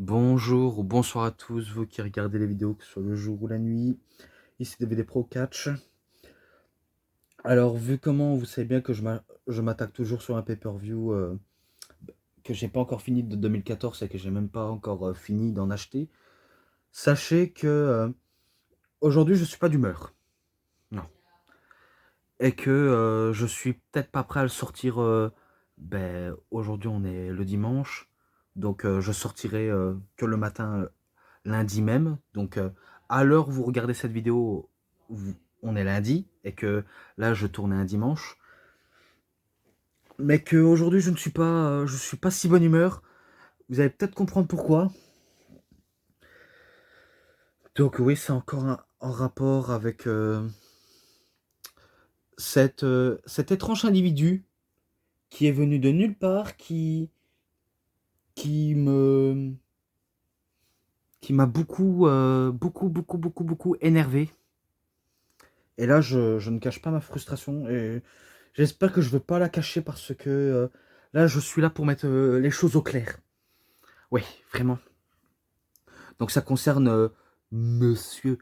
Bonjour ou bonsoir à tous, vous qui regardez les vidéos, que ce soit le jour ou la nuit. Ici DVD Pro Catch. Alors, vu comment vous savez bien que je m'attaque toujours sur un pay-per-view que j'ai pas encore fini de 2014 et que j'ai même pas encore fini d'en acheter, sachez que aujourd'hui je suis pas d'humeur. Non. Et que je suis peut-être pas prêt à le sortir. Aujourd'hui on est le dimanche, donc je sortirai que le matin lundi même. Donc, à l'heure où vous regardez cette vidéo, on est lundi, et que là, je tournais un dimanche. Mais qu'aujourd'hui, je suis pas si bonne humeur. Vous allez peut-être comprendre pourquoi. Donc oui, c'est encore en rapport avec cet étrange individu qui est venu de nulle part, qui me, qui m'a beaucoup énervé. Et là, je ne cache pas ma frustration et j'espère que je ne vais pas la cacher parce que là, je suis là pour mettre les choses au clair. Oui, vraiment. Donc ça concerne Monsieur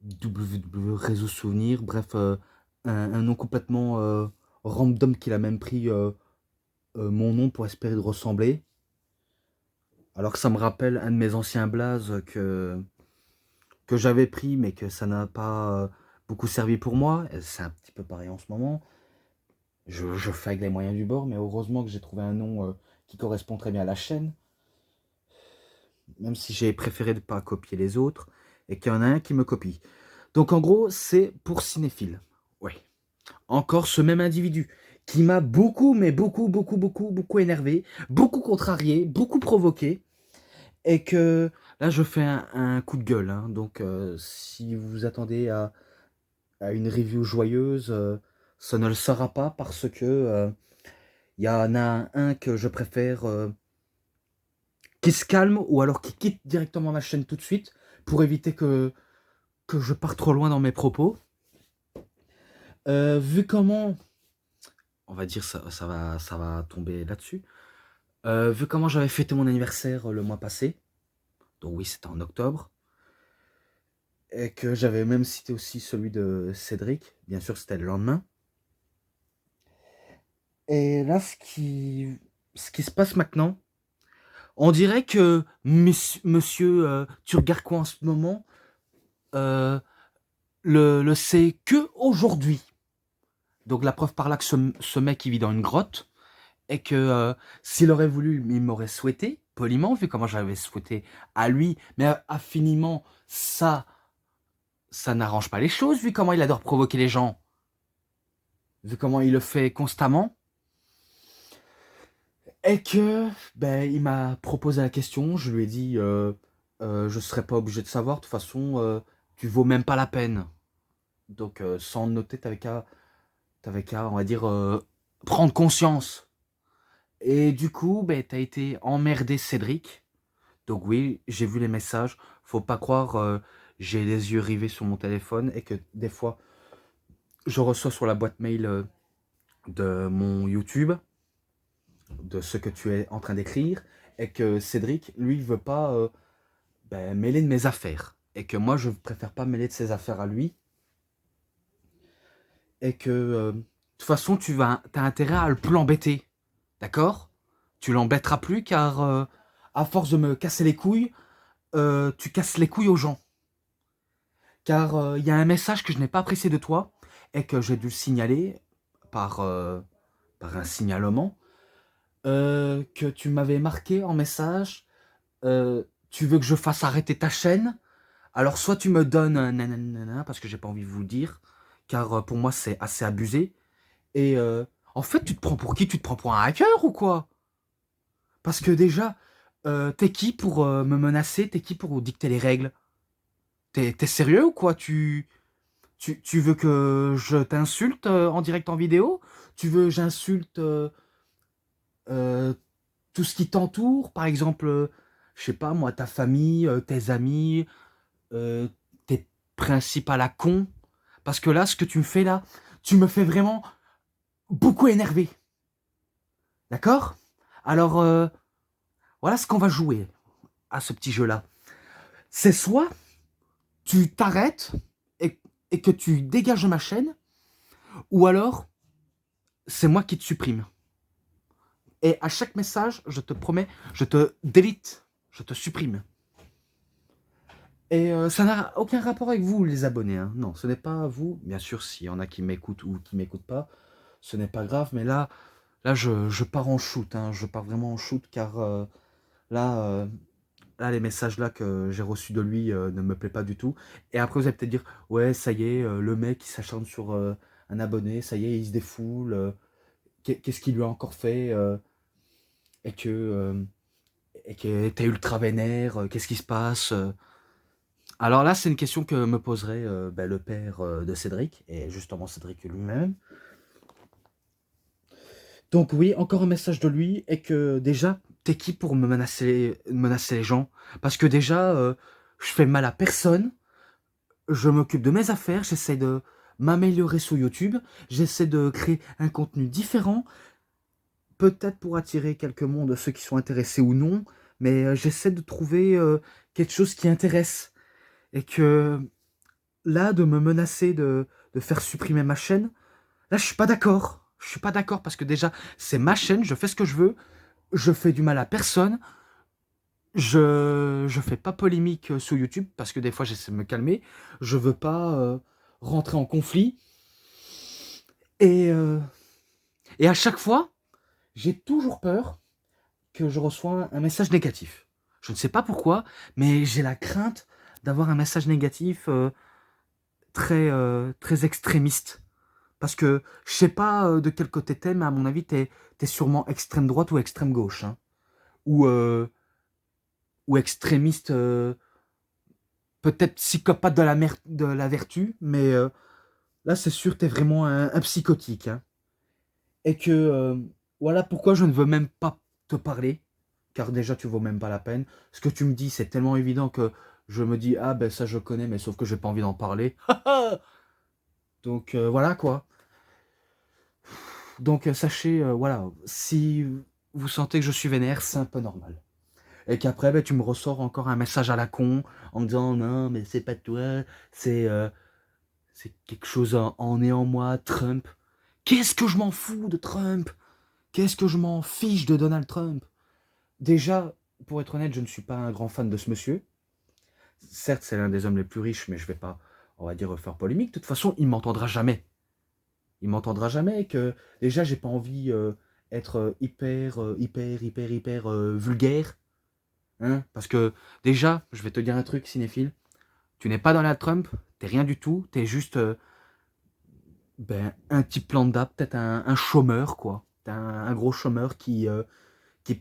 WW Réseau Souvenir, bref, un nom complètement random qu'il a même pris mon nom pour espérer de ressembler. Alors que ça me rappelle un de mes anciens blazes que j'avais pris mais que ça n'a pas beaucoup servi pour moi. C'est un petit peu pareil en ce moment. Je fais avec les moyens du bord, mais heureusement que j'ai trouvé un nom qui correspond très bien à la chaîne, même si j'ai préféré ne pas copier les autres, et qu'il y en a un qui me copie. Donc en gros, c'est pour cinéphile. Oui. Encore ce même individu qui m'a beaucoup, mais beaucoup énervé, beaucoup contrarié, beaucoup provoqué, et que là je fais un coup de gueule. Hein. Donc si vous vous attendez à une review joyeuse, ça ne le sera pas parce que il y en a un que je préfère qui se calme ou alors qui quitte directement ma chaîne tout de suite pour éviter que je parte trop loin dans mes propos. Vu comment, on va dire ça va tomber là-dessus. Vu comment j'avais fêté mon anniversaire le mois passé, donc oui c'était en octobre, et que j'avais même cité aussi celui de Cédric, bien sûr c'était le lendemain. Et là ce qui se passe maintenant, on dirait que monsieur, tu regardes quoi en ce moment, euh, le sait que aujourd'hui. Donc la preuve par là que ce mec il vit dans une grotte et que s'il aurait voulu, il m'aurait souhaité, poliment, vu comment j'avais souhaité à lui, mais infiniment, ça n'arrange pas les choses, vu comment il adore provoquer les gens, vu comment il le fait constamment, et que il m'a proposé la question, je lui ai dit je serais pas obligé de savoir, de toute façon tu vaux même pas la peine. Donc sans noter, t'avais qu'à, on va dire, prendre conscience. Et du coup, t'as été emmerdé, Cédric. Donc oui, j'ai vu les messages. Faut pas croire, j'ai les yeux rivés sur mon téléphone et que des fois, je reçois sur la boîte mail de mon YouTube, de ce que tu es en train d'écrire, et que Cédric, lui, veut pas mêler de mes affaires. Et que moi, je préfère pas mêler de ses affaires à lui. Et que, de toute façon, t'as intérêt à le plus l'embêter. D'accord? Tu l'embêteras plus car, à force de me casser les couilles, tu casses les couilles aux gens. Car il y a un message que je n'ai pas apprécié de toi et que j'ai dû le signaler par, par un signalement, que tu m'avais marqué en message, tu veux que je fasse arrêter ta chaîne, alors soit tu me donnes un nanana, parce que j'ai pas envie de vous le dire, car pour moi c'est assez abusé, et en fait tu te prends pour qui? Tu te prends pour un hacker ou quoi? Parce que déjà, t'es qui pour me menacer? T'es qui pour dicter les règles? T'es sérieux ou quoi? Tu veux que je t'insulte en direct en vidéo? Tu veux que j'insulte euh, tout ce qui t'entoure? Par exemple, je sais pas moi, ta famille, tes amis, euh, tes principes à la con? Parce que là, ce que tu me fais là, tu me fais vraiment beaucoup énerver. D'accord? Alors, voilà ce qu'on va jouer. à ce petit jeu-là. C'est soit tu t'arrêtes et que tu dégages de ma chaîne, ou alors c'est moi qui te supprime. Et à chaque message, je te promets, je te délite, je te supprime. Et ça n'a aucun rapport avec vous, les abonnés. Hein. Non, ce n'est pas vous. Bien sûr, s'il y en a qui m'écoutent ou qui m'écoutent pas, ce n'est pas grave. Mais là je pars en shoot. Hein. Je pars vraiment en shoot car là, euh, là, les messages là que j'ai reçus de lui ne me plaît pas du tout. Et après, vous allez peut-être dire, ouais, ça y est, le mec il s'acharne sur un abonné, ça y est, il se défoule. Qu'est-ce qu'il lui a encore fait et que t'es ultra vénère, qu'est-ce qui se passe Alors là, c'est une question que me poserait le père de Cédric, et justement Cédric lui-même. Donc oui, encore un message de lui, et que déjà, t'es qui pour menacer les gens? Parce que déjà, je fais mal à personne, je m'occupe de mes affaires, j'essaie de m'améliorer sur YouTube, j'essaie de créer un contenu différent, peut-être pour attirer quelques mondes, ceux qui sont intéressés ou non, mais j'essaie de trouver quelque chose qui intéresse. Et que là, de me menacer de faire supprimer ma chaîne, là, je suis pas d'accord. Je suis pas d'accord parce que déjà, c'est ma chaîne, je fais ce que je veux, je fais du mal à personne, je fais pas polémique sur YouTube parce que des fois, j'essaie de me calmer, je veux pas rentrer en conflit. Et, euh, et à chaque fois, j'ai toujours peur que je reçois un message négatif. Je ne sais pas pourquoi, mais j'ai la crainte d'avoir un message négatif très extrémiste. Parce que je sais pas de quel côté t'es, mais à mon avis, t'es sûrement extrême droite ou extrême gauche. Hein. Ou, euh, ou extrémiste, peut-être psychopathe de la vertu, mais là, c'est sûr, t'es vraiment un psychotique. Hein. Et que voilà pourquoi je ne veux même pas te parler, car déjà, tu vaux même pas la peine. Ce que tu me dis, c'est tellement évident que je me dis, ah ben ça, je connais, mais sauf que j'ai pas envie d'en parler. Donc voilà quoi. Donc sachez, voilà, si vous sentez que je suis vénère, c'est un peu normal. Et qu'après, ben, tu me ressors encore un message à la con en me disant non, mais c'est pas toi, c'est quelque chose en est en moi, Trump. Qu'est-ce que je m'en fous de Trump? Qu'est-ce que je m'en fiche de Donald Trump? Déjà, pour être honnête, je ne suis pas un grand fan de ce monsieur. Certes, c'est l'un des hommes les plus riches, mais je vais pas, on va dire, faire polémique. De toute façon, il m'entendra jamais. Il m'entendra jamais que déjà j'ai pas envie être hyper vulgaire hein parce que déjà je vais te dire un truc cinéphile, tu n'es pas Donald Trump, t'es rien du tout, t'es juste un type lambda, peut-être un chômeur quoi, t'es un gros chômeur qui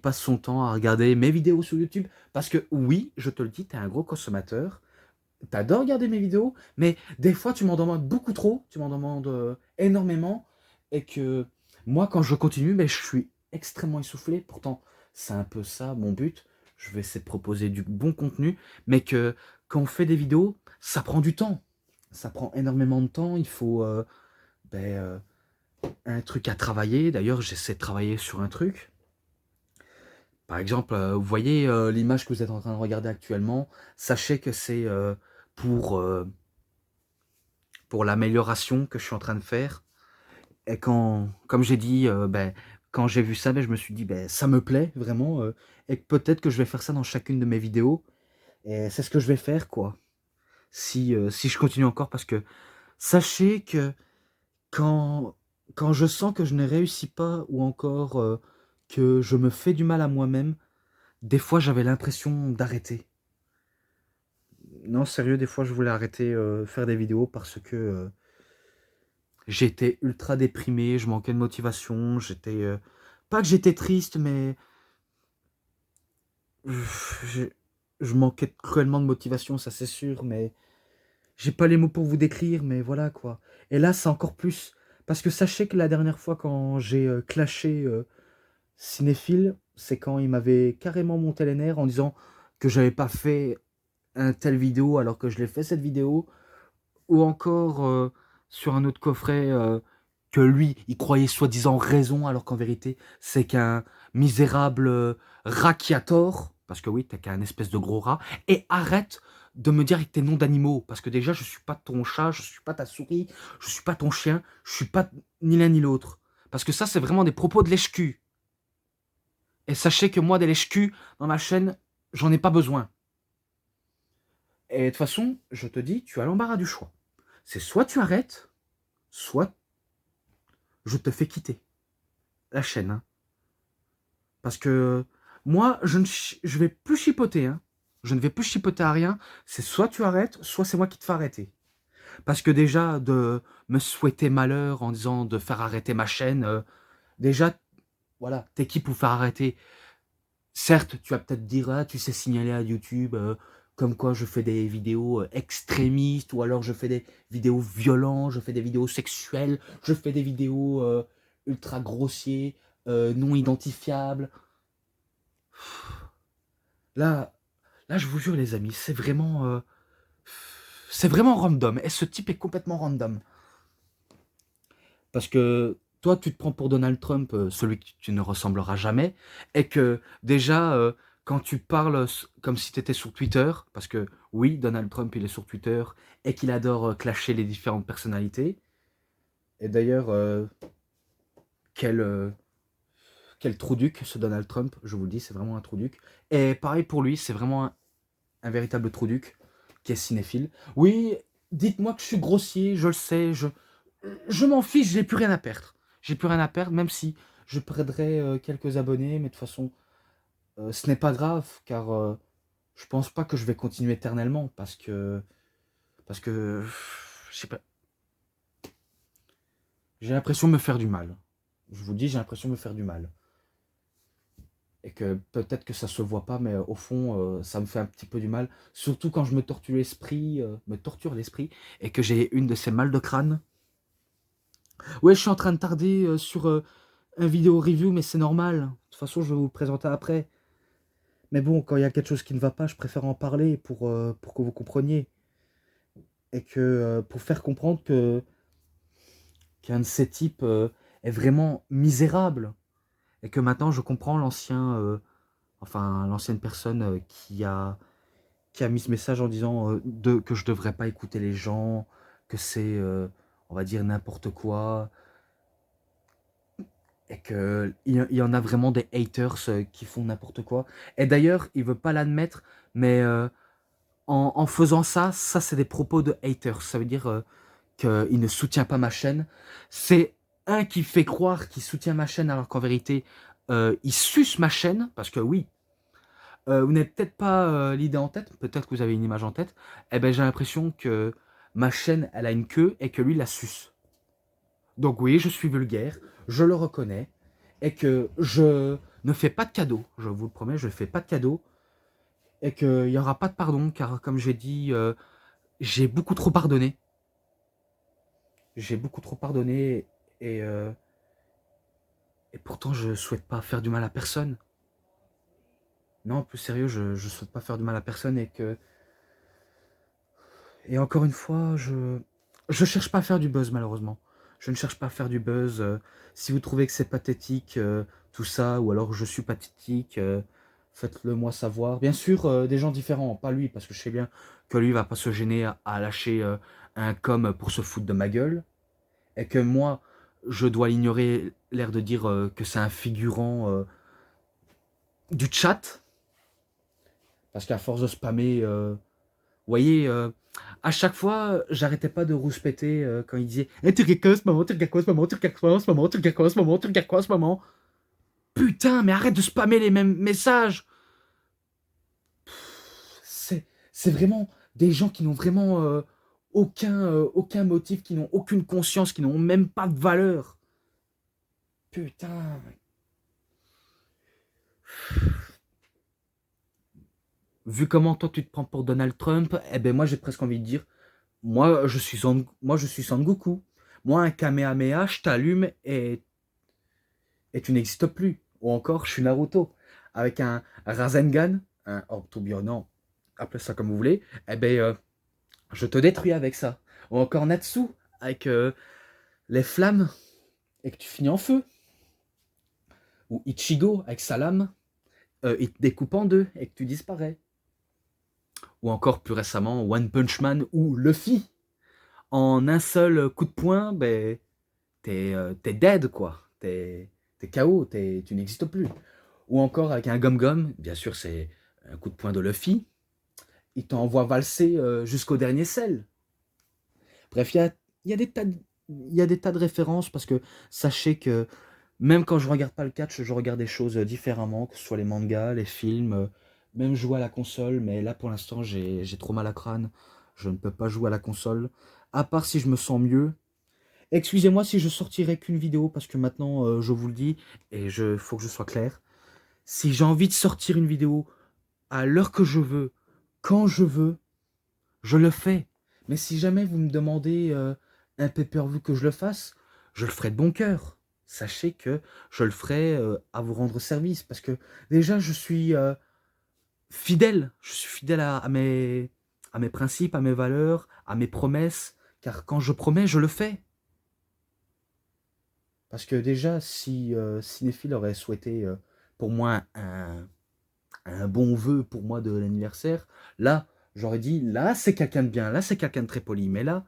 passe son temps à regarder mes vidéos sur YouTube parce que oui je te le dis, t'es un gros consommateur. T'adores regarder mes vidéos, mais des fois tu m'en demandes beaucoup trop, tu m'en demandes énormément, et que moi quand je continue, je suis extrêmement essoufflé. Pourtant, c'est un peu ça mon but. Je vais essayer de proposer du bon contenu, mais que quand on fait des vidéos, ça prend du temps. Ça prend énormément de temps. Il faut un truc à travailler. D'ailleurs, j'essaie de travailler sur un truc. Par exemple, vous voyez l'image que vous êtes en train de regarder actuellement, sachez que c'est pour, euh, pour l'amélioration que je suis en train de faire. Et quand, comme j'ai dit, quand j'ai vu ça, je me suis dit, ça me plaît vraiment, et que peut-être que je vais faire ça dans chacune de mes vidéos. Et c'est ce que je vais faire, quoi. Si je continue encore, parce que sachez que quand, quand je sens que je ne réussis pas, ou encore que je me fais du mal à moi-même, des fois j'avais l'impression d'arrêter. Non, sérieux, des fois je voulais arrêter faire des vidéos parce que j'étais ultra déprimé, je manquais de motivation, j'étais... pas que j'étais triste, mais... je, je manquais cruellement de motivation, ça c'est sûr, mais... J'ai pas les mots pour vous décrire, mais voilà quoi. Et là, c'est encore plus. Parce que sachez que la dernière fois, quand j'ai clashé Cinéphile, c'est quand il m'avait carrément monté les nerfs en disant que j'avais pas fait un tel vidéo alors que je l'ai fait cette vidéo. Ou encore sur un autre coffret que lui, il croyait soi-disant raison, alors qu'en vérité, c'est qu'un misérable rat qui a tort. parce que oui, t'as qu'un espèce de gros rat, et arrête de me dire avec tes noms d'animaux, parce que déjà, je suis pas ton chat, je suis pas ta souris, je suis pas ton chien, je suis pas ni l'un ni l'autre. Parce que ça, c'est vraiment des propos de lèche-cul. Et sachez que moi, des lèche-cul, dans ma chaîne, j'en ai pas besoin. Et de toute façon, je te dis, tu as l'embarras du choix. C'est soit tu arrêtes, soit je te fais quitter la chaîne. Hein. Parce que moi, je vais plus chipoter. Hein. Je ne vais plus chipoter à rien. C'est soit tu arrêtes, soit c'est moi qui te fais arrêter. Parce que déjà, de me souhaiter malheur en disant de faire arrêter ma chaîne, déjà, voilà, t'es qui pour faire arrêter? Certes, tu vas peut-être dire, ah, tu sais signaler à YouTube, comme quoi je fais des vidéos extrémistes, ou alors je fais des vidéos violentes, je fais des vidéos sexuelles, je fais des vidéos ultra grossiers, non identifiables. Là, là, je vous jure, les amis, c'est vraiment random. Et ce type est complètement random. Parce que toi, tu te prends pour Donald Trump, celui que tu ne ressembleras jamais, et que déjà, quand tu parles comme si tu étais sur Twitter, parce que oui, Donald Trump, il est sur Twitter, et qu'il adore clasher les différentes personnalités. Et d'ailleurs, quel, euh, quel trouduc, ce Donald Trump, je vous le dis, c'est vraiment un trouduc. Et pareil pour lui, c'est vraiment un véritable trouduc qui est cinéphile. Oui, dites-moi que je suis grossier, je le sais, je m'en fiche, j'ai plus rien à perdre. J'ai plus rien à perdre, même si je perdrais quelques abonnés, mais de toute façon, ce n'est pas grave, car je pense pas que je vais continuer éternellement, parce que, je sais pas, j'ai l'impression de me faire du mal. Je vous dis, j'ai l'impression de me faire du mal. Et que peut-être que ça se voit pas, mais au fond, ça me fait un petit peu du mal. Surtout quand je me torture l'esprit, et que j'ai une de ces mal de crâne. Ouais, je suis en train de tarder sur un vidéo review, mais c'est normal. De toute façon, je vais vous le présenter après. Mais bon, quand il y a quelque chose qui ne va pas, je préfère en parler pour que vous compreniez. Et que pour faire comprendre qu'un de ces types est vraiment misérable. Et que maintenant, je comprends l'ancienne personne qui a mis ce message en disant que je devrais pas écouter les gens, que c'est, on va dire, n'importe quoi. Et qu'il y en a vraiment des haters qui font n'importe quoi. Et d'ailleurs, il veut pas l'admettre, mais en faisant ça, c'est des propos de haters. Ça veut dire qu'il ne soutient pas ma chaîne. C'est un qui fait croire qu'il soutient ma chaîne alors qu'en vérité, il suce ma chaîne. Parce que oui, vous n'avez peut-être pas l'idée en tête, peut-être que vous avez une image en tête. Eh ben, j'ai l'impression que ma chaîne, elle a une queue et que lui la suce. Donc oui, je suis vulgaire, je le reconnais, et que je ne fais pas de cadeaux, je vous le promets, je ne fais pas de cadeaux, et qu'il n'y aura pas de pardon, car comme j'ai dit, j'ai beaucoup trop pardonné. J'ai beaucoup trop pardonné, et, euh, et pourtant je souhaite pas faire du mal à personne. Non, plus sérieux, je souhaite pas faire du mal à personne, et encore une fois, je cherche pas à faire du buzz, malheureusement. Je ne cherche pas à faire du buzz. Si vous trouvez que c'est pathétique, tout ça, ou alors je suis pathétique, faites-le moi savoir. Bien sûr, des gens différents, pas lui, parce que je sais bien que lui va pas se gêner à lâcher un com pour se foutre de ma gueule. Et que moi, je dois ignorer l'air de dire que c'est un figurant du chat. Parce qu'à force de spammer vous voyez, à chaque fois, j'arrêtais pas de rouspéter quand il disait eh, tu regardes quoi en ce moment, tu regardes quoi en ce moment, tu regardes quoi en ce moment, tu regardes quoi en ce moment, tu regardes quoi en ce moment. Putain, mais arrête de spammer les mêmes messages. C'est vraiment des gens qui n'ont vraiment aucun motif, qui n'ont aucune conscience, qui n'ont même pas de valeur. Putain. Vu comment toi tu te prends pour Donald Trump, eh ben moi j'ai presque envie de dire moi je suis Son Goku. Moi un Kamehameha, je t'allume et tu n'existes plus. Ou encore, je suis Naruto. Avec un Rasengan, un Orbe Tourbillon, non, appelez ça comme vous voulez, eh ben, je te détruis avec ça. Ou encore Natsu, avec les flammes, et que tu finis en feu. Ou Ichigo, avec sa lame. il te découpe en deux et que tu disparais. Ou encore plus récemment, One Punch Man ou Luffy. En un seul coup de poing, ben, t'es dead, quoi. T'es KO, tu n'existes plus. Ou encore avec un Gum-Gum, bien sûr, c'est un coup de poing de Luffy. Il t'envoie valser jusqu'au dernier sel. Bref, il y a des tas de, il y a des tas de références parce que sachez que même quand je regarde pas le catch, je regarde des choses différemment, que ce soit les mangas, les films, même jouer à la console. Mais là, pour l'instant, j'ai trop mal à crâne. Je ne peux pas jouer à la console. À part si je me sens mieux. Excusez-moi si je sortirai qu'une vidéo parce que maintenant, je vous le dis, et faut que je sois clair. Si j'ai envie de sortir une vidéo à l'heure que je veux, quand je veux, je le fais. Mais si jamais vous me demandez un pay-per-view que je le fasse, je le ferai de bon cœur. Sachez que je le ferai à vous rendre service. Parce que déjà, je suis fidèle. Je suis fidèle à mes principes, à mes valeurs, à mes promesses. Car quand je promets, je le fais. Parce que déjà, si Cinéphile aurait souhaité pour moi un bon vœu pour moi de l'anniversaire, là, j'aurais dit, là, c'est quelqu'un de bien, là, c'est quelqu'un de très poli. Mais là,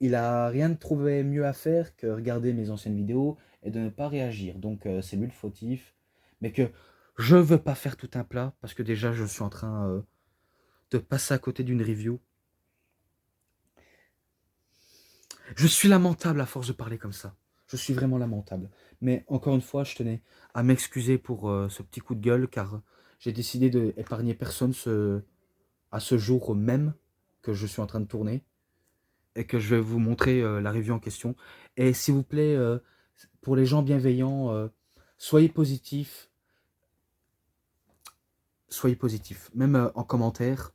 il a rien de trouvé mieux à faire que regarder mes anciennes vidéos et de ne pas réagir. Donc, c'est lui le fautif. Mais que je veux pas faire tout un plat, parce que déjà, je suis en train de passer à côté d'une review. Je suis lamentable à force de parler comme ça. Je suis vraiment lamentable. Mais encore une fois, je tenais à m'excuser pour ce petit coup de gueule, car j'ai décidé d'épargner personne à ce jour même que je suis en train de tourner et que je vais vous montrer la review en question. Et s'il vous plaît, pour les gens bienveillants, soyez positifs, même en commentaire.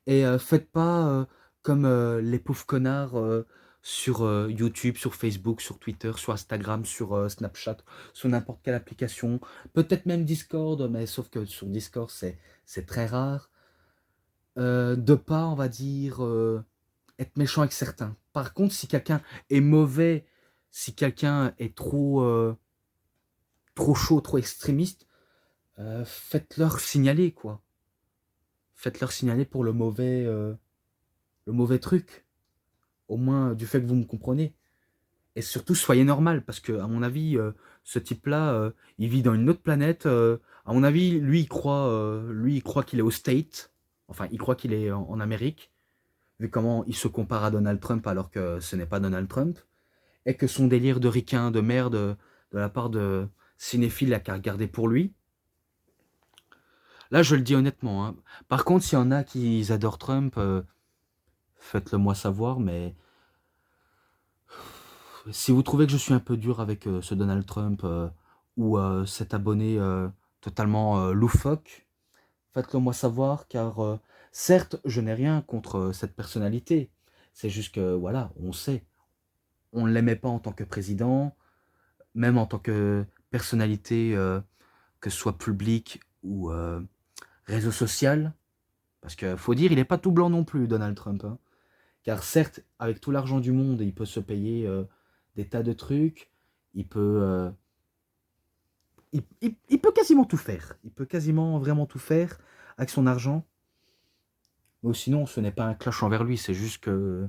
Et faites pas comme les pauvres connards sur YouTube, sur Facebook, sur Twitter, sur Instagram, sur Snapchat, sur n'importe quelle application. Peut-être même Discord, mais sauf que sur Discord, c'est très rare. De pas, on va dire, être méchant avec certains. Par contre, si quelqu'un est mauvais, si quelqu'un est trop chaud, trop extrémiste, faites-leur signaler, quoi. Faites-leur signaler pour le mauvais truc. Au moins du fait que vous me comprenez. Et surtout, soyez normal, parce que, à mon avis, ce type-là, il vit dans une autre planète. À mon avis, lui, il croit qu'il est au State. Enfin, il croit qu'il est en Amérique, vu comment il se compare à Donald Trump alors que ce n'est pas Donald Trump. Et que son délire de ricain, de merde, de la part de cinéphile, a qu'à regarder pour lui. Là, je le dis honnêtement, hein. Par contre, s'il y en a qui adorent Trump, faites-le moi savoir, mais si vous trouvez que je suis un peu dur avec ce Donald Trump ou cet abonné totalement loufoque, faites-le moi savoir, car certes, je n'ai rien contre cette personnalité. C'est juste que, voilà, on sait, on ne l'aimait pas en tant que président, même en tant que personnalité, que ce soit publique ou réseau social. Parce qu'il faut dire, il n'est pas tout blanc non plus, Donald Trump, hein. Car certes, avec tout l'argent du monde, il peut se payer des tas de trucs, il peut, il peut quasiment tout faire. Il peut quasiment vraiment tout faire avec son argent. Mais sinon, ce n'est pas un clash envers lui, c'est juste que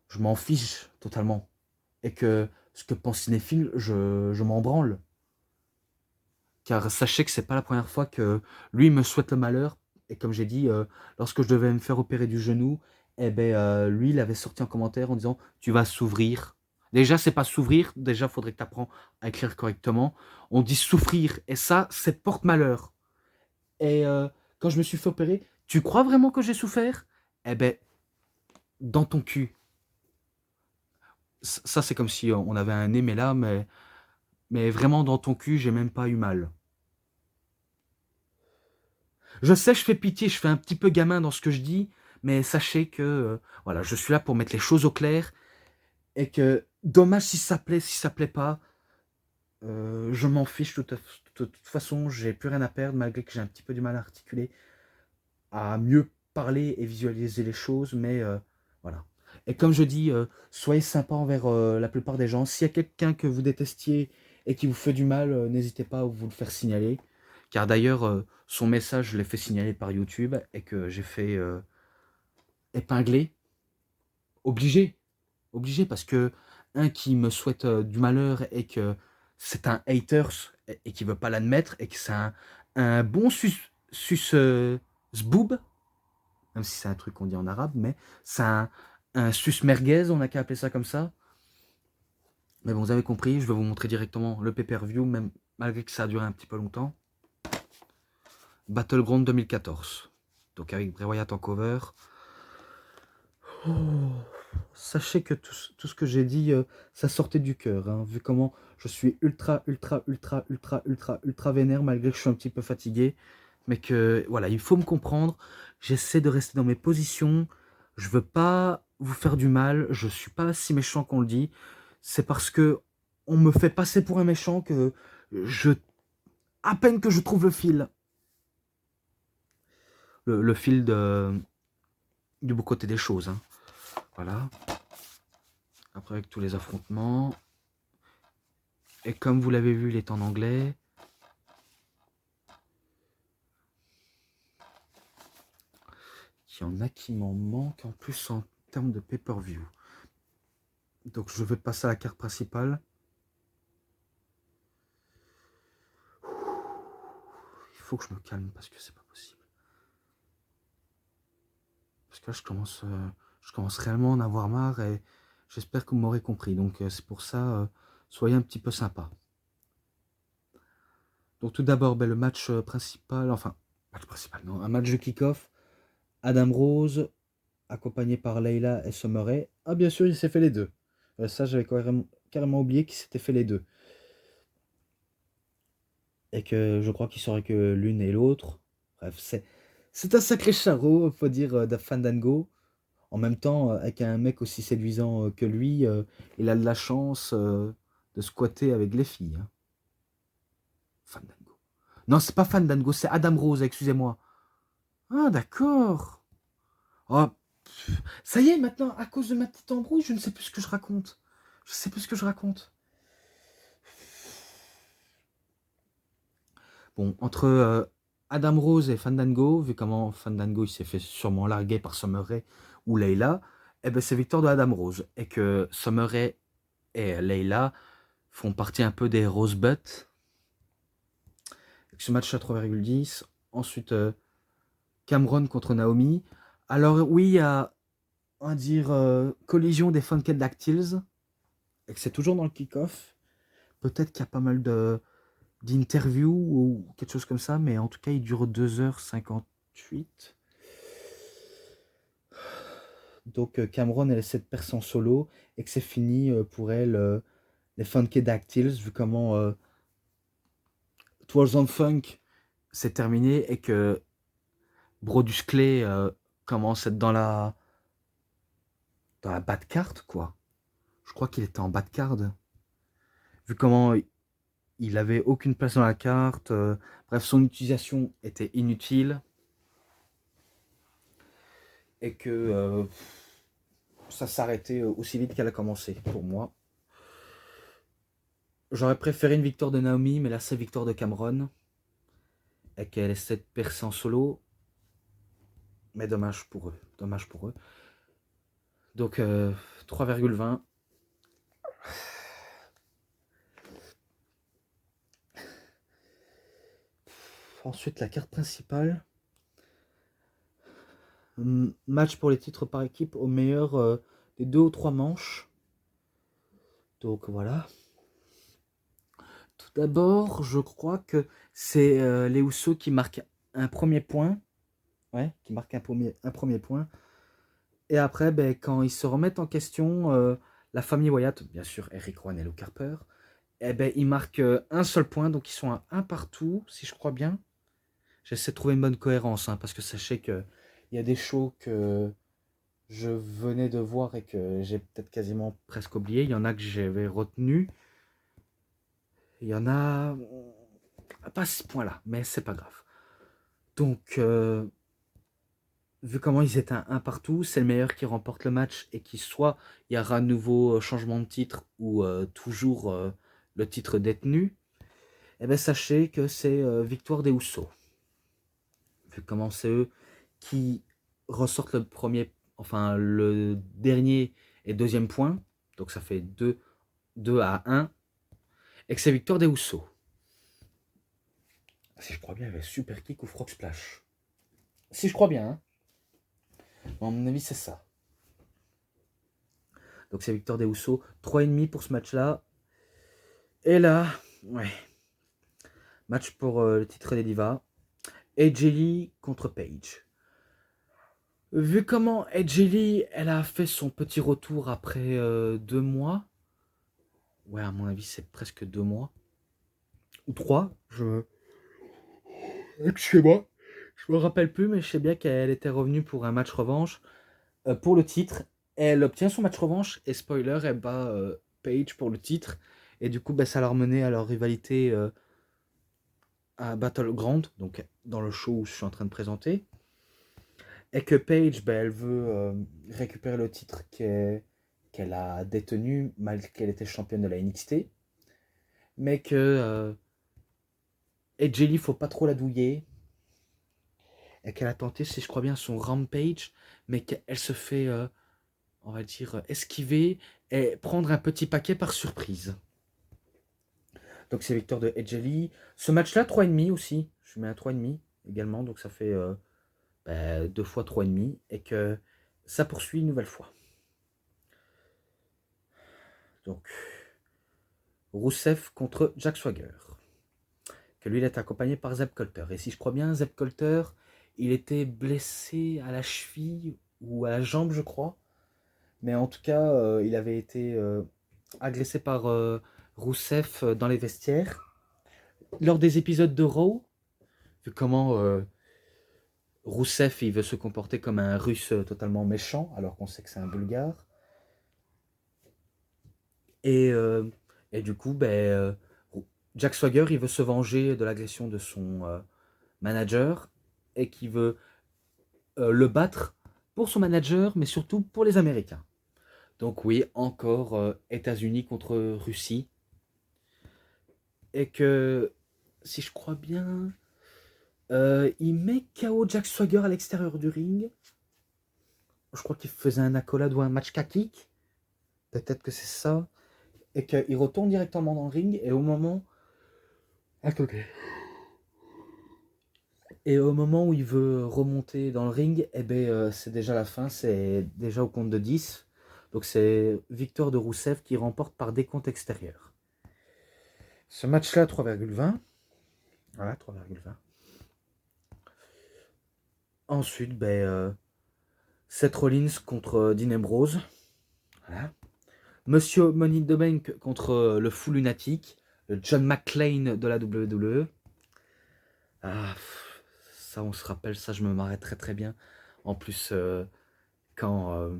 je m'en fiche totalement. Et que ce que pense Cinéphile, je m'en branle. Car sachez que c'est pas la première fois que lui me souhaite le malheur. Et comme j'ai dit, lorsque je devais me faire opérer du genou, eh ben, lui, il avait sorti un commentaire en disant « Tu vas s'ouvrir ». Déjà, c'est pas s'ouvrir. Déjà, il faudrait que tu apprennes à écrire correctement. On dit souffrir. Et ça, c'est porte-malheur. Et quand je me suis fait opérer, tu crois vraiment que j'ai souffert? Eh ben, dans ton cul. Ça, c'est comme si on avait un nez, mais là, mais vraiment dans ton cul, j'ai même pas eu mal. Je sais, je fais pitié, je fais un petit peu gamin dans ce que je dis, mais sachez que voilà, je suis là pour mettre les choses au clair et que dommage si ça plaît, si ça plaît pas, je m'en fiche de toute façon, j'ai plus rien à perdre malgré que j'ai un petit peu du mal à articuler, à mieux parler et visualiser les choses, mais voilà. Et comme je dis, soyez sympa envers la plupart des gens. S'il y a quelqu'un que vous détestiez et qui vous fait du mal, n'hésitez pas à vous le faire signaler. Car d'ailleurs, son message, je l'ai fait signaler par YouTube et que j'ai fait épingler. Obligé. Obligé parce que un qui me souhaite du malheur et que c'est un haters et qui veut pas l'admettre et que c'est un bon zboob, même si c'est un truc qu'on dit en arabe, mais c'est un sus merguez, on n'a qu'à appeler ça comme ça. Mais bon, vous avez compris, je vais vous montrer directement le pay-per-view, même malgré que ça a duré un petit peu longtemps. Battleground 2014. Donc avec Bray Wyatt en cover. Oh, sachez que tout ce que j'ai dit, ça sortait du cœur, hein, vu comment je suis ultra vénère, malgré que je suis un petit peu fatigué. Mais que, voilà, il faut me comprendre. J'essaie de rester dans mes positions. Je veux pas vous faire du mal. Je suis pas si méchant qu'on le dit. C'est parce que on me fait passer pour un méchant que à peine que je trouve le fil. Le fil du beau côté des choses, hein. Voilà. Après, avec tous les affrontements. Et comme vous l'avez vu, il est en anglais. Il y en a qui m'en manquent en plus en termes de pay-per-view. Donc je vais passer à la carte principale. Il faut que je me calme parce que c'est pas possible. Parce que là, je commence réellement à en avoir marre et j'espère que vous m'aurez compris. Donc c'est pour ça, soyez un petit peu sympa. Donc tout d'abord, le match principal, enfin, match principal, non, un match de kick-off. Adam Rose, accompagné par Layla et Summer Rae. Ah bien sûr, il s'est fait les deux. Ça, j'avais carrément oublié qu'il s'était fait les deux. Et que je crois qu'il serait que l'une et l'autre. Bref, c'est un sacré charreau, faut dire, de Fandango. En même temps, avec un mec aussi séduisant que lui, il a de la chance de squatter avec les filles, hein. Fandango. Non, c'est pas Fandango, c'est Adam Rose, excusez-moi. Ah, d'accord. Oh, ça y est, maintenant, à cause de ma petite embrouille, je ne sais plus ce que je raconte. Je sais plus ce que je raconte. Bon, entre Adam Rose et Fandango, vu comment Fandango il s'est fait sûrement larguer par Summer Rae ou Layla, eh ben c'est victoire de Adam Rose. Et que Summer Rae et Layla font partie un peu des Rosebuds. Ce match à 3,10. Ensuite, Cameron contre Naomi. Alors oui, il y a, on va dire, collision des Funkadactyls. Et que c'est toujours dans le kick-off. Peut-être qu'il y a pas mal d'interviews ou quelque chose comme ça, mais en tout cas, il dure 2h58. Donc Cameron, elle essaie de percer en solo et que c'est fini pour elle, les Funkadactyls, vu comment Twas on Funk c'est terminé et que Brodus Clay commence à être dans la bad card, quoi. Je crois qu'il était en bad card. Vu comment il avait aucune place dans la carte. Bref, son utilisation était inutile. Et que ça s'arrêtait aussi vite qu'elle a commencé, pour moi. J'aurais préféré une victoire de Naomi, mais là c'est victoire de Cameron. Et qu'elle essaie de percer en solo. Mais dommage pour eux. Dommage pour eux. Donc 3,20. Ensuite, la carte principale. Match pour les titres par équipe au meilleur des 2 ou 3 manches. Donc voilà. Tout d'abord, je crois que c'est les Usos qui marquent un premier point. Ouais, qui marquent un premier point. Et après, quand ils se remettent en question, la famille Wyatt, bien sûr, Eric Rowan et Luke Harper, ils marquent un seul point, donc ils sont à un partout, si je crois bien. J'essaie de trouver une bonne cohérence, hein, parce que sachez qu'il y a des shows que je venais de voir et que j'ai peut-être quasiment presque oublié. Il y en a que j'avais retenu. Il y en a pas à ce point-là, mais c'est pas grave. Donc, vu comment ils étaient un partout, c'est le meilleur qui remporte le match et qui soit il y aura un nouveau changement de titre ou toujours le titre détenu. eh ben sachez que c'est victoire des Usos. Vu comment c'est eux qui ressortent le premier, enfin le dernier et deuxième point, donc ça fait 2-1, et que c'est victoire des Usos. Si je crois bien, il y avait Super Kick ou Frog Splash. Si je crois bien, hein. Bon, à mon avis, c'est ça. Donc c'est victoire des Usos, 3,5 pour ce match-là. Et là, ouais, match pour le titre des Divas. AJ Lee contre Paige. Vu comment AJ Lee, elle a fait son petit retour après 2 mois. Ouais, à mon avis, c'est presque 2 mois. Ou 3. Excusez-moi. Je me rappelle plus, mais je sais bien qu'elle était revenue pour un match revanche. Pour le titre. Elle obtient son match revanche. Et spoiler, elle bat Paige pour le titre. Et du coup, bah, ça leur menait à leur rivalité à Battleground. Donc dans le show où je suis en train de présenter. Et que Paige, bah, elle veut récupérer le titre qu'elle a détenu malgré qu'elle était championne de la NXT. Mais que AJ Lee, faut pas trop la douiller. Et qu'elle a tenté, si je crois bien, son Rampage. Mais qu'elle se fait, on va dire, esquiver et prendre un petit paquet par surprise. Donc c'est victoire de AJ Lee. Ce match-là, 3,5 aussi. Je mets un 3,5 également. Donc ça fait 2 fois 3,5. Et que ça poursuit une nouvelle fois. Donc, Rusev contre Jack Swagger. Que lui, il est accompagné par Zeb Colter. Et si je crois bien, Zeb Colter, il était blessé à la cheville ou à la jambe, je crois. Mais en tout cas, il avait été agressé par Rusev dans les vestiaires. Lors des épisodes de Raw, vu comment Rusev, il veut se comporter comme un Russe totalement méchant, alors qu'on sait que c'est un Bulgare. Et, euh, et du coup, Jack Swagger, il veut se venger de l'agression de son manager et qui veut le battre pour son manager, mais surtout pour les Américains. Donc oui, encore États-Unis contre Russie. Et que, si je crois bien, il met KO Jack Swagger à l'extérieur du ring. Je crois qu'il faisait un accolade ou un match kick. Peut-être que c'est ça. Et qu'il retourne directement dans le ring. Et au moment... Attendez. Et au moment où il veut remonter dans le ring, eh ben, c'est déjà la fin. C'est déjà au compte de 10. Donc c'est victoire de Rousseff qui remporte par décompte extérieur. Ce match-là, 3,20. Voilà, 3,20. Ensuite, Seth Rollins contre Dean Ambrose. Voilà. Monsieur Money in the Bank contre le fou lunatique, le John McClane de la WWE. Ah, ça, on se rappelle, ça, je me marrais très très bien. En plus, quand, euh,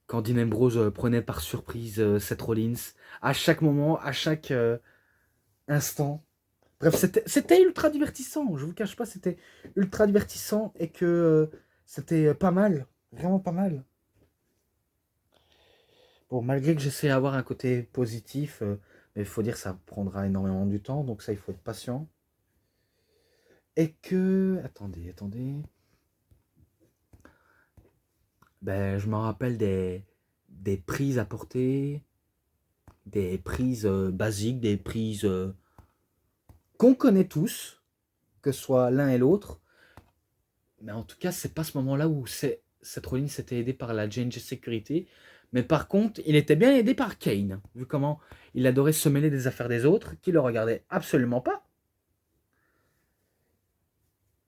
quand Dean Ambrose prenait par surprise Seth Rollins, à chaque moment, à chaque instant. Bref, c'était ultra divertissant, je vous cache pas, c'était ultra divertissant et que c'était pas mal, vraiment pas mal. Bon, malgré que j'essaie d'avoir un côté positif, mais il faut dire que ça prendra énormément du temps, donc ça, il faut être patient. Et que... Attendez. Je me rappelle des prises à porter, des prises basiques, des prises qu'on connaît tous, que ce soit l'un et l'autre. Mais en tout cas, c'est pas ce moment-là où cette Rollins s'était aidé par la JNJ Sécurité. Mais par contre, il était bien aidé par Kane, vu comment il adorait se mêler des affaires des autres, qui le regardait absolument pas.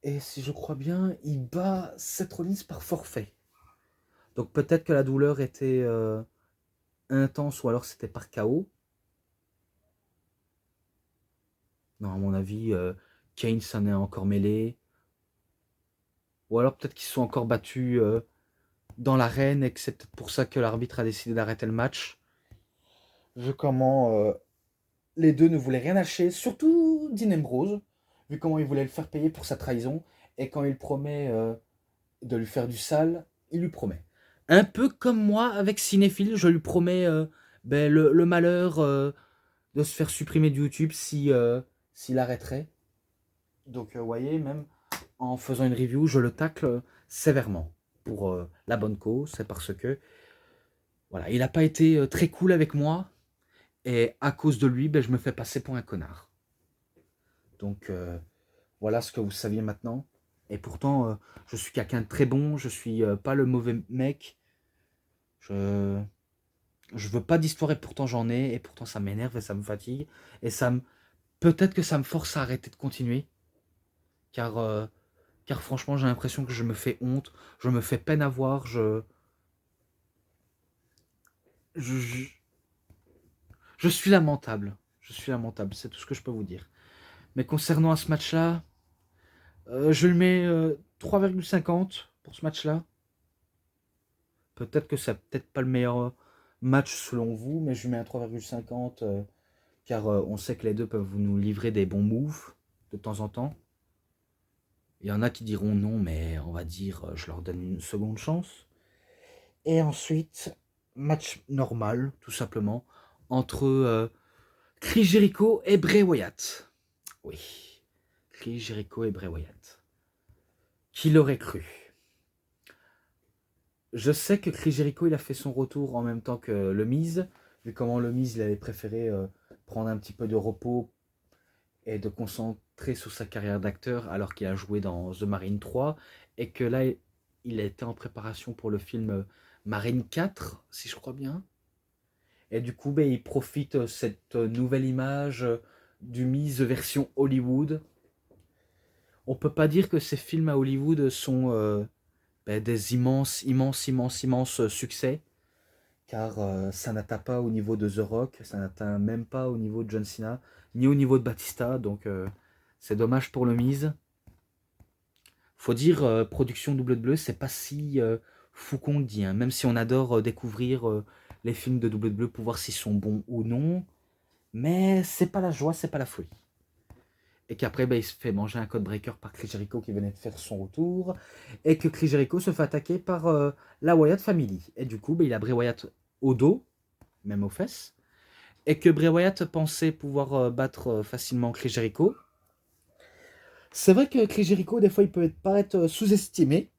Et si je crois bien, il bat Seth Rollins par forfait. Donc peut-être que la douleur était intense ou alors c'était par KO. Non, à mon avis, Kane s'en est encore mêlé. Ou alors peut-être qu'ils se sont encore battus dans l'arène et que c'est peut-être pour ça que l'arbitre a décidé d'arrêter le match. Vu comment les deux ne voulaient rien lâcher, surtout Dean Ambrose, vu comment il voulait le faire payer pour sa trahison. Et quand il promet de lui faire du sale, il lui promet. Un peu comme moi avec Cinéphile, je lui promets le malheur de se faire supprimer de YouTube si, s'il arrêterait. Donc, vous voyez, même en faisant une review, je le tacle sévèrement pour la bonne cause. C'est parce que, voilà, il n'a pas été très cool avec moi. Et à cause de lui, ben, je me fais passer pour un connard. Donc, voilà ce que vous saviez maintenant. Et pourtant, je suis quelqu'un de très bon. Je suis pas le mauvais mec. Je veux pas d'histoire et pourtant j'en ai. Et pourtant, ça m'énerve et ça me fatigue. Et peut-être que ça me force à arrêter de continuer. Car franchement, j'ai l'impression que je me fais honte. Je me fais peine à voir. Je, je suis lamentable. Je suis lamentable. C'est tout ce que je peux vous dire. Mais concernant à ce match-là, je lui mets 3,50 pour ce match-là. Peut-être que c'est peut-être pas le meilleur match selon vous, mais je lui mets un 3,50 car on sait que les deux peuvent nous livrer des bons moves de temps en temps. Il y en a qui diront non, mais on va dire je leur donne une seconde chance. Et ensuite, match normal, tout simplement, entre Chris Jericho et Bray Wyatt. Oui, Chris Jericho et Bray Wyatt. Qui l'aurait cru? Je sais que Chris Jericho, il a fait son retour en même temps que le Miz, vu comment le Miz, il avait préféré prendre un petit peu de repos et de concentrer sur sa carrière d'acteur alors qu'il a joué dans The Marine 3 et que là, il était en préparation pour le film Marine 4, si je crois bien. Et du coup, ben, il profite de cette nouvelle image du Miz version Hollywood. On peut pas dire que ces films à Hollywood sont ben, des immenses succès. Car ça n'atteint pas au niveau de The Rock, ça n'atteint même pas au niveau de John Cena, ni au niveau de Batista, donc c'est dommage pour le Miz. Faut dire, production double de bleu, c'est pas si fou qu'on le dit, hein. Même si on adore découvrir les films de double de bleu pour voir s'ils sont bons ou non, mais c'est pas la joie, c'est pas la folie. Et qu'après, ben, il se fait manger un code breaker par Chris Jericho qui venait de faire son retour, et que Chris Jericho se fait attaquer par la Wyatt Family. Et du coup, ben, il a Bray Wyatt au dos, même aux fesses, et que Bray Wyatt pensait pouvoir battre facilement Chris Jericho. C'est vrai que Chris Jericho, des fois, il peut paraître sous-estimé.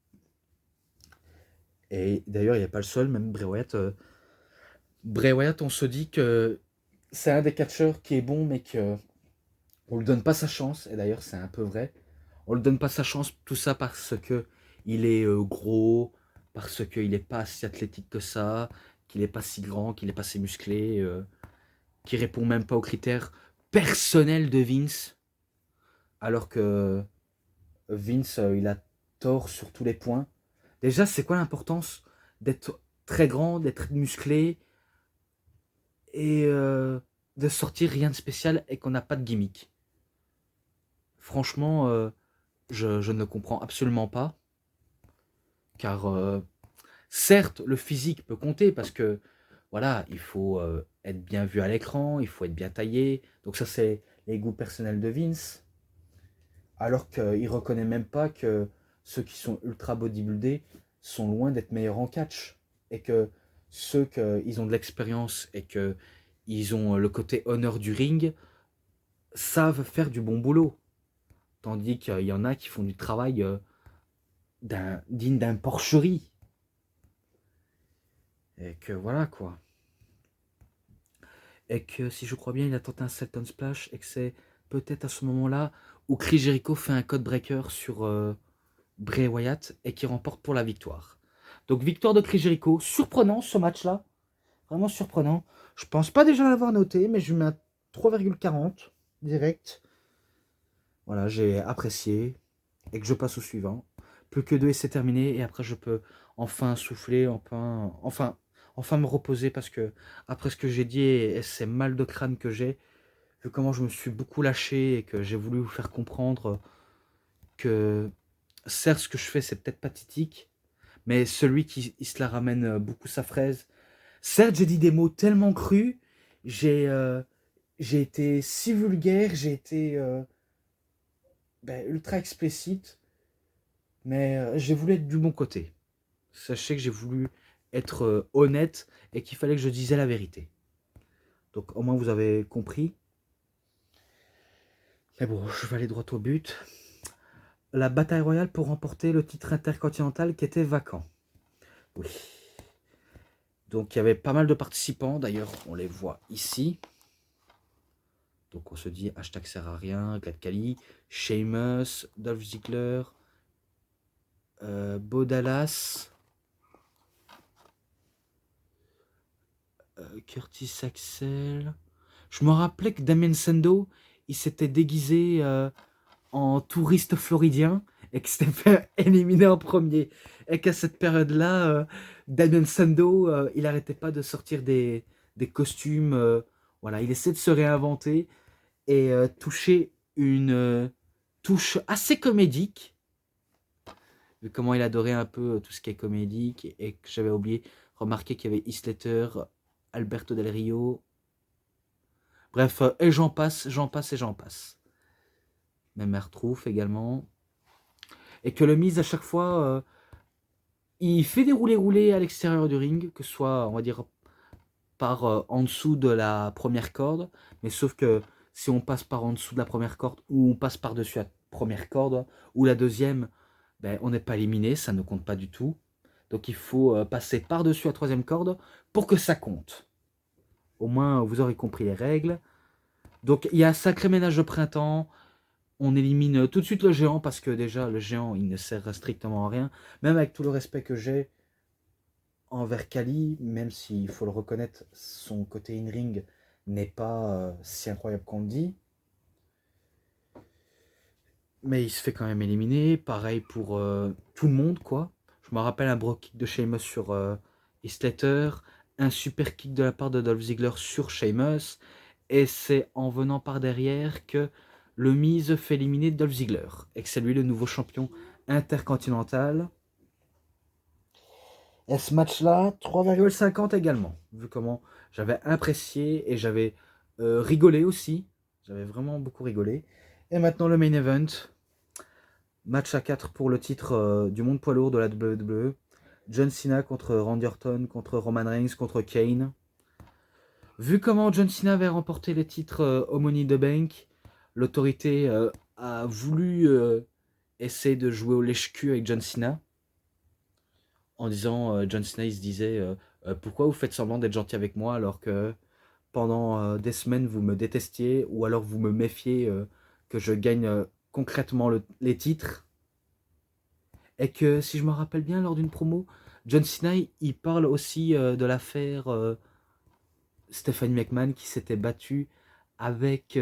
Et d'ailleurs, il n'est pas le seul, même Bray Wyatt. Bray Wyatt, on se dit que c'est un des catcheurs qui est bon, mais qu'on ne lui donne pas sa chance. Et d'ailleurs, c'est un peu vrai. On ne lui donne pas sa chance, tout ça parce que il est gros, parce qu'il n'est pas si athlétique que ça, qu'il n'est pas si grand, qu'il n'est pas si musclé, qu'il répond même pas aux critères personnels de Vince. Alors que Vince, il a tort sur tous les points. Déjà, c'est quoi l'importance d'être très grand, d'être musclé et de sortir rien de spécial et qu'on n'a pas de gimmick? Franchement, je ne le comprends absolument pas. Car certes, le physique peut compter parce que voilà, il faut être bien vu à l'écran, il faut être bien taillé. Donc ça, c'est les goûts personnels de Vince. Alors qu'il ne reconnaît même pas que ceux qui sont ultra bodybuildés sont loin d'être meilleurs en catch. Et que ceux qui ont de l'expérience et qu'ils ont le côté honneur du ring savent faire du bon boulot. Tandis qu'il y en a qui font du travail digne d'un porcherie. Et que voilà quoi. Et que si je crois bien, il a tenté un Sultan Splash et que c'est peut-être à ce moment-là où Chris Jericho fait un code breaker sur Bray Wyatt et qui remporte pour la victoire. Donc victoire de Chris Jericho, surprenant ce match-là, vraiment surprenant. Je pense pas déjà l'avoir noté, mais je lui mets un 3,40 direct. Voilà, j'ai apprécié et que je passe au suivant. Plus que deux et c'est terminé et après je peux enfin souffler, enfin me reposer parce que après ce que j'ai dit et ces mal de crâne que j'ai, vu comment je me suis beaucoup lâché et que j'ai voulu vous faire comprendre que certes ce que je fais c'est peut-être pathétique, mais celui qui il se la ramène beaucoup sa fraise. Certes, j'ai dit des mots tellement crus, j'ai été si vulgaire, j'ai été ultra explicite, mais j'ai voulu être du bon côté. Sachez que j'ai voulu être honnête et qu'il fallait que je disais la vérité. Donc au moins vous avez compris. Mais bon, je vais aller droit au but. La bataille royale pour remporter le titre intercontinental qui était vacant. Oui. Donc il y avait pas mal de participants, d'ailleurs on les voit ici. Donc on se dit hashtag sert à rien, Glad Kali, Sheamus, Dolph Ziggler, Bo Dallas, Curtis Axel. Je me rappelais que Damien Sandow, il s'était déguisé en touriste floridien et que s'était fait éliminer en premier. Et qu'à cette période-là, Damien Sandow, il n'arrêtait pas de sortir des costumes. Voilà, il essaie de se réinventer et toucher une touche assez comédique, vu comment il adorait un peu tout ce qui est comédique, et que j'avais oublié, remarqué qu'il y avait Heath Slater, Alberto Del Rio, bref, et j'en passe, j'en passe et j'en passe. Même R-Truth également. Et que le Miz, à chaque fois, il fait des roulés à l'extérieur du ring, que ce soit, on va dire, par en dessous de la première corde, mais sauf que si on passe par en dessous de la première corde, ou on passe par-dessus la première corde, ou la deuxième, ben, on n'est pas éliminé, ça ne compte pas du tout. Donc il faut passer par-dessus la troisième corde pour que ça compte. Au moins, vous aurez compris les règles. Donc il y a un sacré ménage de printemps. On élimine tout de suite le géant, parce que déjà, le géant, il ne sert strictement à rien. Même avec tout le respect que j'ai envers Kali, même s'il faut le reconnaître, son côté in-ring n'est pas si incroyable qu'on le dit. Mais il se fait quand même éliminer. Pareil pour tout le monde, quoi. Je me rappelle un bro kick de Sheamus sur Heath Slater, un super kick de la part de Dolph Ziggler sur Sheamus, et c'est en venant par derrière que le Miz fait éliminer Dolph Ziggler, et que c'est lui le nouveau champion intercontinental. Et ce match-là, 3,50 également, vu comment j'avais apprécié et j'avais rigolé aussi. J'avais vraiment beaucoup rigolé. Et maintenant le main event. Match à 4 pour le titre du monde poids lourd de la WWE. John Cena contre Randy Orton, contre Roman Reigns, contre Kane. Vu comment John Cena avait remporté les titres au Money in the Bank, l'autorité a voulu essayer de jouer au lèche-cul avec John Cena. En disant, John Cena, il se disait pourquoi vous faites semblant d'être gentil avec moi alors que pendant des semaines vous me détestiez, ou alors vous me méfiez que je gagne concrètement les titres. Et que si je me rappelle bien, lors d'une promo, John Cena, il parle aussi de l'affaire Stephanie McMahon qui s'était battue avec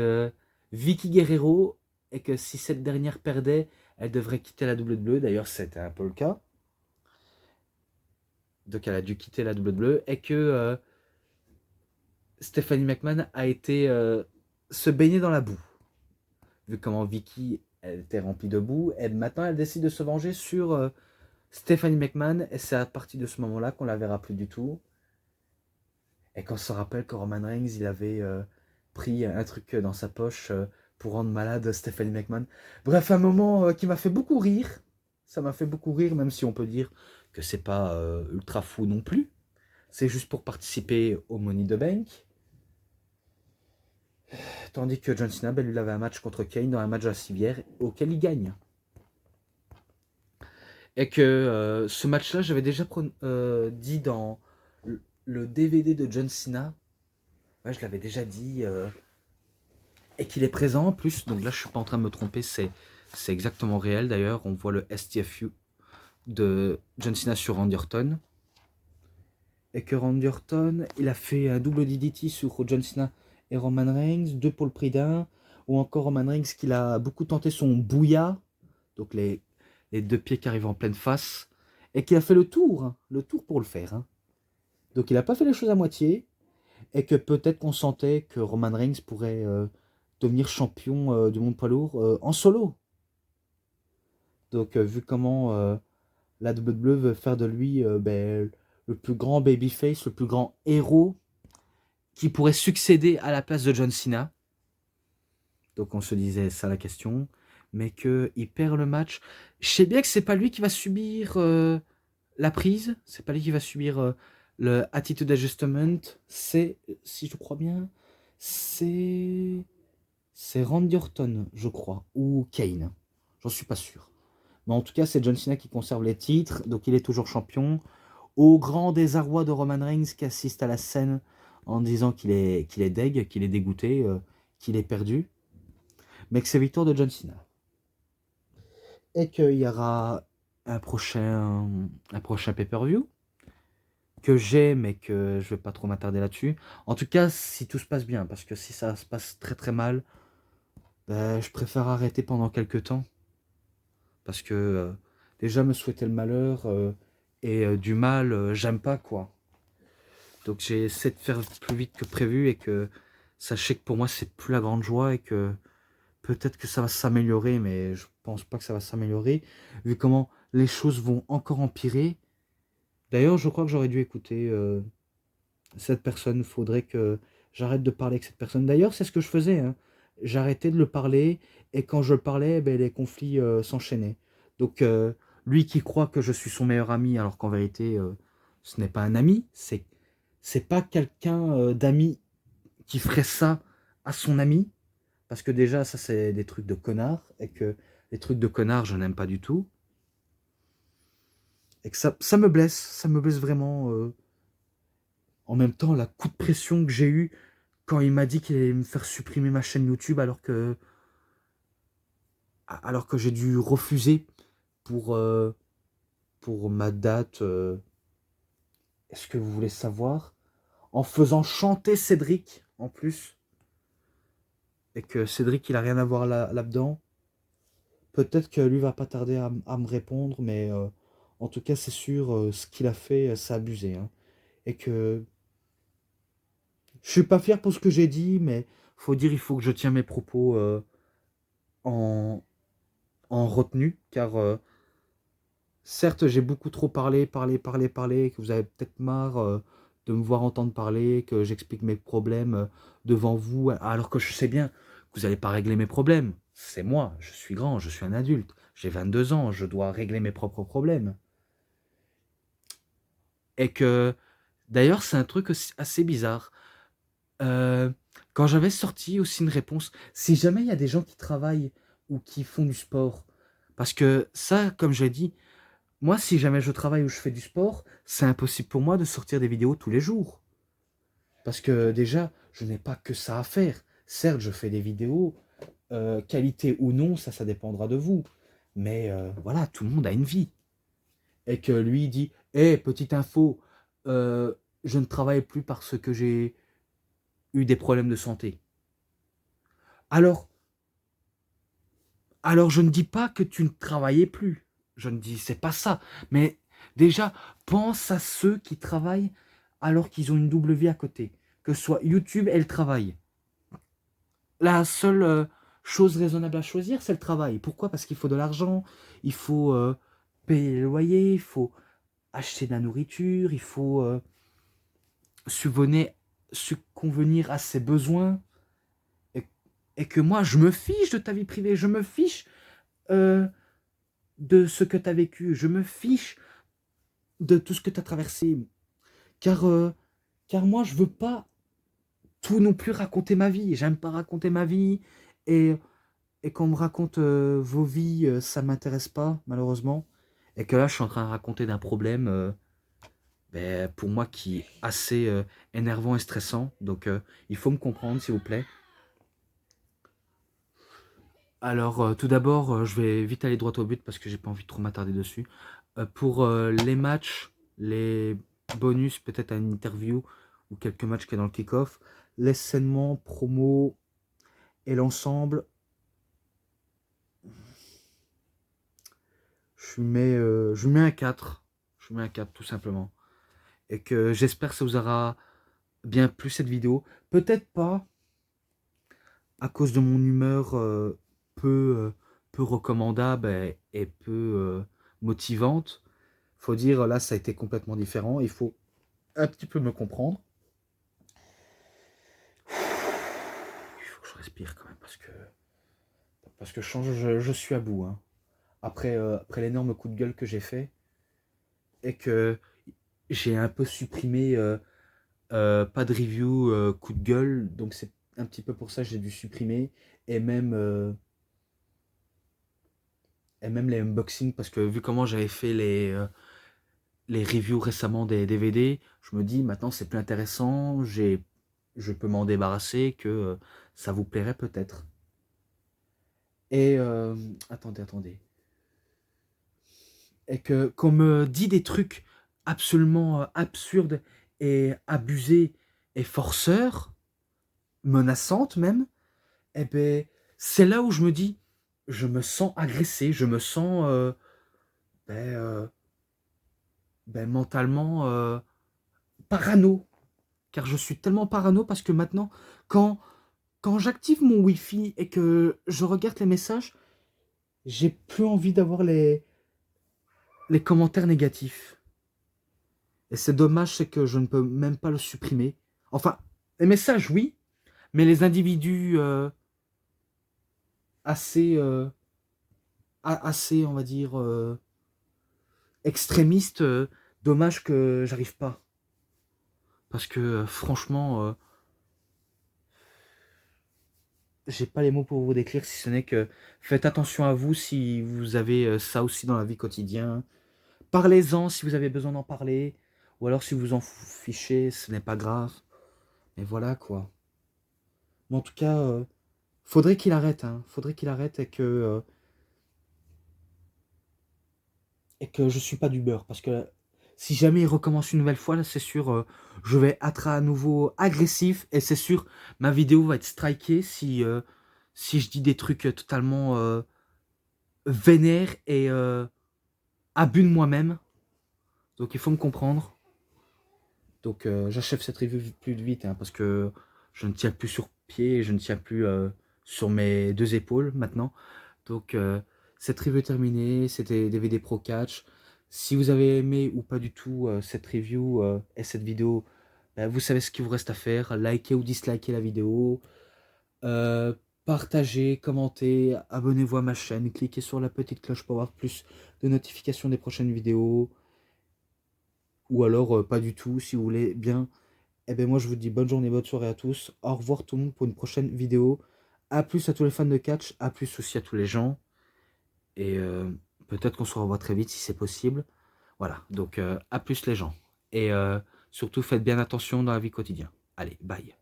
Vicky Guerrero, et que si cette dernière perdait, elle devrait quitter la WWE. D'ailleurs, c'était un peu le cas. Donc elle a dû quitter la WWE, et que Stephanie McMahon a été se baigner dans la boue. Vu comment Vicky, elle était remplie de boue, et maintenant elle décide de se venger sur Stephanie McMahon, et c'est à partir de ce moment-là qu'on la verra plus du tout. Et qu'on se rappelle que Roman Reigns, il avait pris un truc dans sa poche pour rendre malade Stephanie McMahon. Bref, un moment qui m'a fait beaucoup rire. Ça m'a fait beaucoup rire, même si on peut dire que c'est pas ultra fou non plus. C'est juste pour participer au Money in the Bank. Tandis que John Cena, lui, il avait un match contre Kane dans un match à la civière auquel il gagne. Et que ce match-là, j'avais déjà dit dans le DVD de John Cena. Ouais, je l'avais déjà dit. Et qu'il est présent en plus. Donc là, je suis pas en train de me tromper. C'est exactement réel. D'ailleurs, on voit le STFU de John Cena sur Randy Orton. Et que Randy Orton, il a fait un double DDT sur John Cena et Roman Reigns, 2 pour le prix d'un. Ou encore Roman Reigns qui a beaucoup tenté son bouya, donc les 2 pieds qui arrivent en pleine face, et qui a fait le tour pour le faire. Hein. Donc il n'a pas fait les choses à moitié, et que peut-être qu'on sentait que Roman Reigns pourrait devenir champion du monde poids lourd en solo. Donc vu comment la WWE veut faire de lui le plus grand babyface, le plus grand héros qui pourrait succéder à la place de John Cena. Donc on se disait ça la question, mais qu'il perd le match. Je sais bien que c'est pas lui qui va subir la prise, c'est pas lui qui va subir le attitude adjustment, c'est, si je crois bien, C'est Randy Orton, je crois, ou Kane. J'en suis pas sûr. Mais en tout cas, c'est John Cena qui conserve les titres, donc il est toujours champion. Au grand désarroi de Roman Reigns qui assiste à la scène en disant qu'il est deg, qu'il est dégoûté, qu'il est perdu, mais que c'est victoire de John Cena. Et qu'il y aura un prochain pay-per-view que j'ai, mais que je vais pas trop m'attarder là-dessus. En tout cas, si tout se passe bien, parce que si ça se passe très très mal, ben, je préfère arrêter pendant quelques temps. Parce que déjà me souhaiter le malheur du mal, j'aime pas quoi. Donc j'ai essayé de faire plus vite que prévu et que sachez que pour moi c'est plus la grande joie et que peut-être que ça va s'améliorer, mais je pense pas que ça va s'améliorer vu comment les choses vont encore empirer. D'ailleurs, je crois que j'aurais dû écouter cette personne. Faudrait que j'arrête de parler avec cette personne. D'ailleurs, c'est ce que je faisais, hein. J'arrêtais de le parler et quand je le parlais, ben, les conflits s'enchaînaient. Donc lui qui croit que je suis son meilleur ami alors qu'en vérité ce n'est pas un ami, c'est pas quelqu'un d'ami qui ferait ça à son ami, parce que déjà ça c'est des trucs de connard et que les trucs de connard je n'aime pas du tout et que ça me blesse vraiment. En même temps, la coup de pression que j'ai eu quand il m'a dit qu'il allait me faire supprimer ma chaîne YouTube alors que j'ai dû refuser pour, pour ma date. Est-ce que vous voulez savoir? En faisant chanter Cédric en plus, et que Cédric il a rien à voir là-dedans. Peut-être que lui va pas tarder à me répondre, mais en tout cas c'est sûr, ce qu'il a fait, c'est abusé, hein. Et que je suis pas fier pour ce que j'ai dit, mais il faut que je tienne mes propos en, en retenue, car certes j'ai beaucoup trop parlé, que vous avez peut-être marre de me voir entendre parler, que j'explique mes problèmes devant vous, alors que je sais bien que vous n'allez pas régler mes problèmes. C'est moi, je suis grand, je suis un adulte, j'ai 22 ans, je dois régler mes propres problèmes. Et que, d'ailleurs, c'est un truc assez bizarre. Euh, Quand j'avais sorti aussi une réponse, si jamais il y a des gens qui travaillent ou qui font du sport, parce que ça, comme je l'ai dit, moi, si jamais je travaille ou je fais du sport, c'est impossible pour moi de sortir des vidéos tous les jours. Parce que déjà, je n'ai pas que ça à faire. Certes, je fais des vidéos, qualité ou non, ça dépendra de vous. Mais voilà, tout le monde a une vie. Et que lui dit, hé, petite info, euh, je ne travaille plus parce que j'ai eu des problèmes de santé. Alors, alors je ne dis pas que tu ne travaillais plus. Je ne dis, c'est pas ça. Mais déjà, pense à ceux qui travaillent alors qu'ils ont une double vie à côté. Que ce soit YouTube et le travail. La seule chose raisonnable à choisir, c'est le travail. Pourquoi? Parce qu'il faut de l'argent, il faut payer le loyer, il faut acheter de la nourriture, il faut subvenir, subconvenir à ses besoins. Et, et que moi, je me fiche de ta vie privée, je me fiche euh, de ce que tu as vécu, je me fiche de tout ce que tu as traversé. Car, car moi, je veux pas tout non plus raconter ma vie. J'aime pas raconter ma vie. Et, et quand on me raconte vos vies, ça m'intéresse pas, malheureusement. Et que là, je suis en train de raconter d'un problème, ben, pour moi, qui est assez énervant et stressant. Donc, il faut me comprendre, s'il vous plaît. Alors, tout d'abord, je vais vite aller droit au but parce que j'ai pas envie de trop m'attarder dessus. Pour les matchs, les bonus, peut-être à une interview ou quelques matchs qui est dans le kick-off, l'essainement, promo et l'ensemble, je lui mets un 4. Je lui mets un 4 tout simplement. Et que j'espère que ça vous aura bien plu cette vidéo. Peut-être pas à cause de mon humeur peu recommandable et peu motivante. Faut dire, là, ça a été complètement différent. Il faut un petit peu me comprendre. Il faut que je respire quand même parce que je suis à bout, hein. Après l'énorme coup de gueule que j'ai fait et que j'ai un peu supprimé pas de review coup de gueule. Donc un petit peu pour ça j'ai dû supprimer, et même les unboxings, parce que vu comment j'avais fait les reviews récemment des DVD, je me dis maintenant c'est plus intéressant, je peux m'en débarrasser, que ça vous plairait peut-être. Et attendez. Et que qu'on me dit des trucs absolument absurdes et abusés et forceurs, menaçantes même, et ben c'est là où je me dis, je me sens agressé, je me sens ben, mentalement parano. Car je suis tellement parano parce que maintenant, quand, quand j'active mon Wi-Fi et que je regarde les messages, j'ai plus envie d'avoir les commentaires négatifs. Et c'est dommage, c'est que je ne peux même pas le supprimer. Enfin, les messages, oui, mais les individus assez, assez, on va dire, extrémistes, dommage que j'arrive pas. Parce que franchement, j'ai pas les mots pour vous décrire, si ce n'est que faites attention à vous si vous avez ça aussi dans la vie quotidienne. Parlez-en si vous avez besoin d'en parler. Ou alors si vous en fichez, ce n'est pas grave. Mais voilà quoi. Mais en tout cas, faudrait qu'il arrête. Hein. Faudrait qu'il arrête et que je suis pas du beurre. Parce que si jamais il recommence une nouvelle fois, là, c'est sûr, je vais être à nouveau agressif. Et c'est sûr, ma vidéo va être strikée si je dis des trucs totalement vénères et abus de moi-même. Donc il faut me comprendre. Donc j'achève cette review plus vite hein, parce que je ne tiens plus sur pied, je ne tiens plus sur mes deux épaules maintenant. Donc cette review est terminée, c'était DVD Pro Catch. Si vous avez aimé ou pas du tout cette review et cette vidéo, ben, vous savez ce qu'il vous reste à faire. Likez ou dislikez la vidéo. Euh, Partagez, commentez, abonnez-vous à ma chaîne, cliquez sur la petite cloche pour avoir plus de notifications des prochaines vidéos. Ou alors pas du tout si vous voulez bien. Et bien moi je vous dis bonne journée, bonne soirée à tous. Au revoir tout le monde pour une prochaine vidéo. A plus à tous les fans de catch, à plus aussi à tous les gens. Et peut-être qu'on se revoit très vite si c'est possible. Voilà, donc à plus les gens. Et surtout faites bien attention dans la vie quotidienne. Allez, bye.